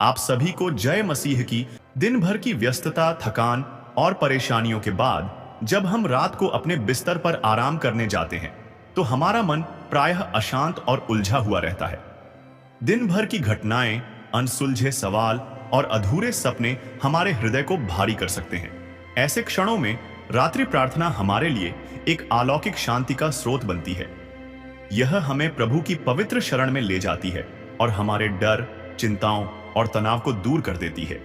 आप सभी को जय मसीह की। दिन भर की व्यस्तता, थकान और परेशानियों के बाद जब हम रात को अपने बिस्तर पर आराम करने जाते हैं तो हमारा मन प्रायः अशांत और उलझा हुआ रहता है। दिन भर की घटनाएं, अनसुलझे सवाल और अधूरे सपने हमारे हृदय को भारी कर सकते हैं। ऐसे क्षणों में रात्रि प्रार्थना हमारे लिए एक अलौकिक शांति का स्रोत बनती है। यह हमें प्रभु की पवित्र शरण में ले जाती है और हमारे डर, चिंताओं और तनाव को दूर कर देती है।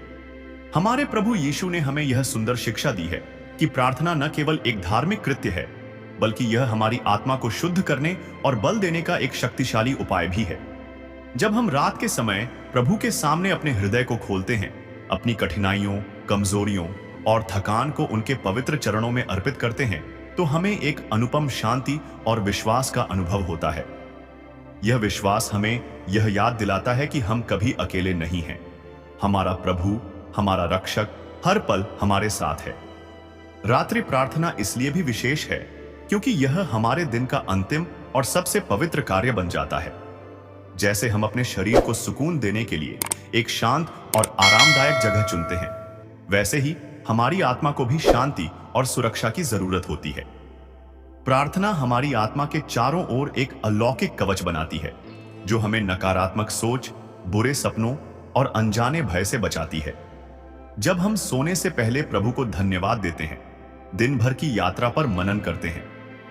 हमारे प्रभु यीशु ने हमें यह सुंदर शिक्षा दी है कि प्रार्थना न केवल एक धार्मिक कृत्य है, बल्कि यह हमारी आत्मा को शुद्ध करने और बल देने का एक शक्तिशाली उपाय भी है। जब हम रात के समय प्रभु के सामने अपने हृदय को खोलते हैं, अपनी कठिनाइयों, कमजोरियों और थकान को उनके पवित्र चरणों में अर्पित करते हैं, तो हमें एक अनुपम शांति और विश्वास का अनुभव होता है। यह विश्वास हमें यह याद दिलाता है कि हम कभी अकेले नहीं हैं। हमारा प्रभु, हमारा रक्षक हर पल हमारे साथ है। रात्रि प्रार्थना इसलिए भी विशेष है क्योंकि यह हमारे दिन का अंतिम और सबसे पवित्र कार्य बन जाता है। जैसे हम अपने शरीर को सुकून देने के लिए एक शांत और आरामदायक जगह चुनते हैं, वैसे ही हमारी आत्मा को भी शांति और सुरक्षा की जरूरत होती है। प्रार्थना हमारी आत्मा के चारों ओर एक अलौकिक कवच बनाती है, जो हमें नकारात्मक सोच, बुरे सपनों और अनजाने भय से बचाती है। जब हम सोने से पहले प्रभु को धन्यवाद देते हैं, दिन भर की यात्रा पर मनन करते हैं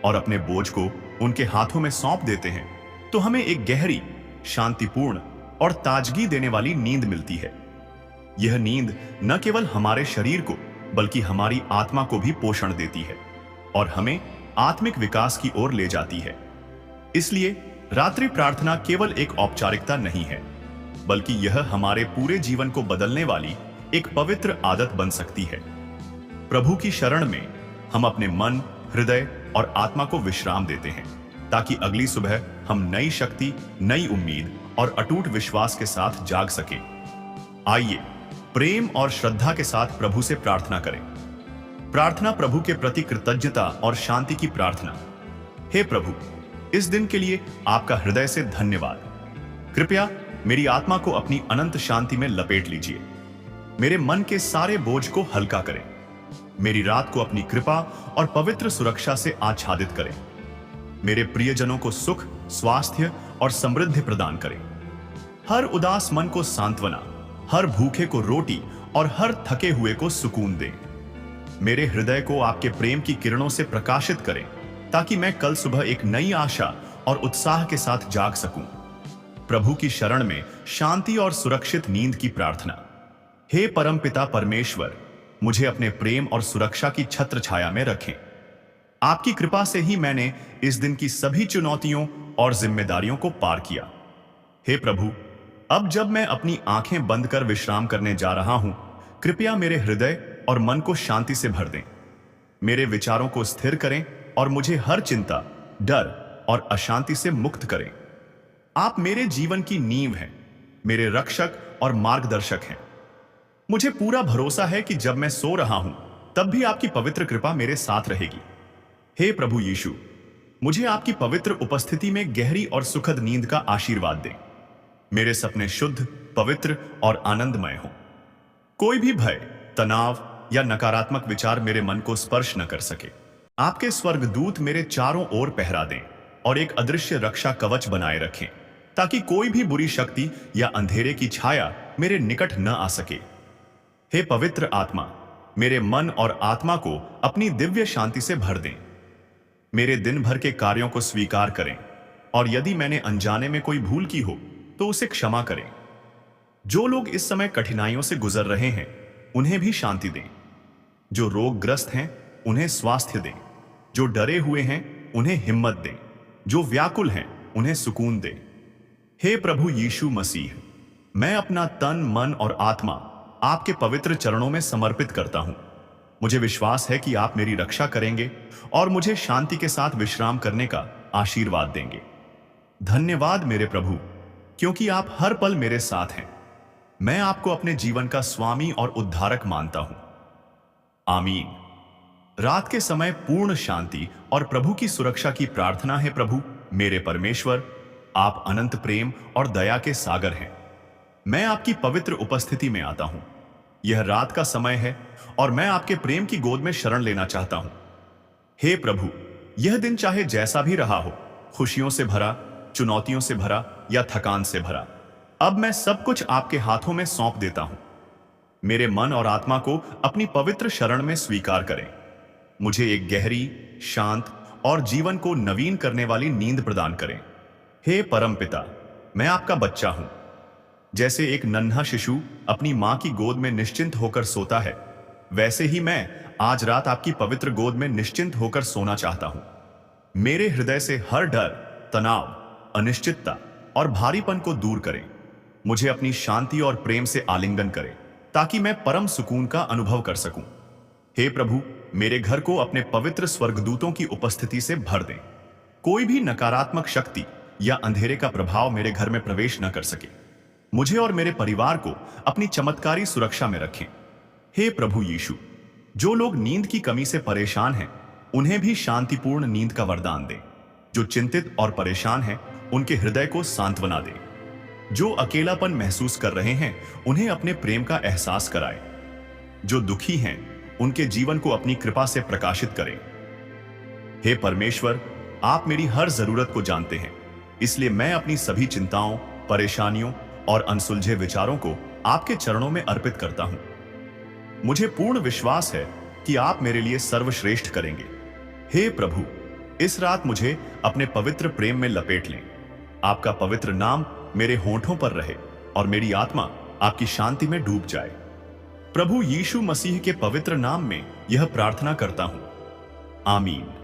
और अपने बोझ को उनके हाथों में सौंप देते हैं, तो हमें एक गहरी, शांतिपूर्ण और ताजगी देने वाली नींद मिलती है। यह नींद न केवल हमारे शरीर को बल्कि हमारी आत्मा को भी पोषण देती है और हमें आत्मिक विकास की ओर ले जाती है। इसलिए रात्रि प्रार्थना केवल एक औपचारिकता नहीं है, बल्कि यह हमारे पूरे जीवन को बदलने वाली एक पवित्र आदत बन सकती है। प्रभु की शरण में हम अपने मन, हृदय और आत्मा को विश्राम देते हैं, ताकि अगली सुबह हम नई शक्ति, नई उम्मीद और अटूट विश्वास के साथ जाग सकें। आइए प्रेम और श्रद्धा के साथ प्रभु से प्रार्थना करें। प्रार्थना प्रभु के प्रति कृतज्ञता और शांति की प्रार्थना। हे प्रभु, इस दिन के लिए आपका हृदय से धन्यवाद। कृपया मेरी आत्मा को अपनी अनंत शांति में लपेट लीजिए। मेरे मन के सारे बोझ को हल्का करें। मेरी रात को अपनी कृपा और पवित्र सुरक्षा से आच्छादित करें। मेरे प्रियजनों को सुख, स्वास्थ्य और समृद्धि प्रदान करें। हर उदास मन को सांत्वना, हर भूखे को रोटी और हर थके हुए को सुकून दें। मेरे हृदय को आपके प्रेम की किरणों से प्रकाशित करें, ताकि मैं कल सुबह एक नई आशा और उत्साह के साथ जाग सकूं। प्रभु की शरण में शांति और सुरक्षित नींद की प्रार्थना। हे परमपिता परमेश्वर, मुझे अपने प्रेम और सुरक्षा की छत्र छाया में रखें। आपकी कृपा से ही मैंने इस दिन की सभी चुनौतियों और जिम्मेदारियों को पार किया। हे प्रभु, अब जब मैं अपनी आंखें बंद कर विश्राम करने जा रहा हूं, कृपया मेरे हृदय और मन को शांति से भर दें। मेरे विचारों को स्थिर करें और मुझे हर चिंता, डर और अशांति से मुक्त करें। आप मेरे जीवन की नींव हैं, मेरे रक्षक और मार्गदर्शक हैं। मुझे पूरा भरोसा है कि जब मैं सो रहा हूं, तब भी आपकी पवित्र कृपा मेरे साथ रहेगी। हे प्रभु यीशु, मुझे आपकी पवित्र उपस्थिति में गहरी और सुखद नींद का आशीर्वाद दें। मेरे सपने शुद्ध, पवित्र और आनंदमय हों। कोई भी भय, तनाव या नकारात्मक विचार मेरे मन को स्पर्श न कर सके। आपके स्वर्गदूत मेरे चारों ओर पहरा दें और एक अदृश्य रक्षा कवच बनाए रखें, ताकि कोई भी बुरी शक्ति या अंधेरे की छाया मेरे निकट न आ सके। हे पवित्र आत्मा, मेरे मन और आत्मा को अपनी दिव्य शांति से भर दें। मेरे दिन भर के कार्यों को स्वीकार करें और यदि मैंने अनजाने में कोई भूल की हो तो उसे क्षमा करें। जो लोग इस समय कठिनाइयों से गुजर रहे हैं, उन्हें भी शांति दें। जो रोगग्रस्त हैं, उन्हें स्वास्थ्य दें। जो डरे हुए हैं, उन्हें हिम्मत दें। जो व्याकुल हैं, उन्हें सुकून दें। हे प्रभु यीशु मसीह, मैं अपना तन, मन और आत्मा आपके पवित्र चरणों में समर्पित करता हूं। मुझे विश्वास है कि आप मेरी रक्षा करेंगे और मुझे शांति के साथ विश्राम करने का आशीर्वाद देंगे। धन्यवाद मेरे प्रभु, क्योंकि आप हर पल मेरे साथ हैं। मैं आपको अपने जीवन का स्वामी और उद्धारक मानता हूं। आमीन। रात के समय पूर्ण शांति और प्रभु की सुरक्षा की प्रार्थना है। प्रभु मेरे परमेश्वर, आप अनंत प्रेम और दया के सागर हैं। मैं आपकी पवित्र उपस्थिति में आता हूं। यह रात का समय है और मैं आपके प्रेम की गोद में शरण लेना चाहता हूं। हे प्रभु, यह दिन चाहे जैसा भी रहा हो, खुशियों से भरा, चुनौतियों से भरा या थकान से भरा, अब मैं सब कुछ आपके हाथों में सौंप देता हूं। मेरे मन और आत्मा को अपनी पवित्र शरण में स्वीकार करें। मुझे एक गहरी, शांत और जीवन को नवीन करने वाली नींद प्रदान करें। हे परम पिता, मैं आपका बच्चा हूं। जैसे एक नन्हा शिशु अपनी मां की गोद में निश्चिंत होकर सोता है, वैसे ही मैं आज रात आपकी पवित्र गोद में निश्चिंत होकर सोना चाहता हूं। मेरे हृदय से हर डर, तनाव, अनिश्चितता और भारीपन को दूर करें। मुझे अपनी शांति और प्रेम से आलिंगन करें ताकि मैं परम सुकून का अनुभव कर सकूं। हे प्रभु, मेरे घर को अपने पवित्र स्वर्गदूतों की उपस्थिति से भर दें। कोई भी नकारात्मक शक्ति या अंधेरे का प्रभाव मेरे घर में प्रवेश न कर सके। मुझे और मेरे परिवार को अपनी चमत्कारी सुरक्षा में रखें। हे प्रभु यीशु, जो लोग नींद की कमी से परेशान हैं, उन्हें भी शांतिपूर्ण नींद का वरदान दें। जो चिंतित और परेशान हैं, उनके हृदय को सांत्वना दें। जो अकेलापन महसूस कर रहे हैं, उन्हें अपने प्रेम का एहसास कराएं। जो दुखी हैं, उनके जीवन को अपनी कृपा से प्रकाशित करें। हे परमेश्वर, आप मेरी हर जरूरत को जानते हैं, इसलिए मैं अपनी सभी चिंताओं, परेशानियों और अनसुलझे विचारों को आपके चरणों में अर्पित करता हूं। मुझे पूर्ण विश्वास है कि आप मेरे लिए सर्वश्रेष्ठ करेंगे। हे प्रभु, इस रात मुझे अपने पवित्र प्रेम में लपेट लें। आपका पवित्र नाम मेरे होंठों पर रहे और मेरी आत्मा आपकी शांति में डूब जाए। प्रभु यीशु मसीह के पवित्र नाम में यह प्रार्थना करता हूं। आमीन।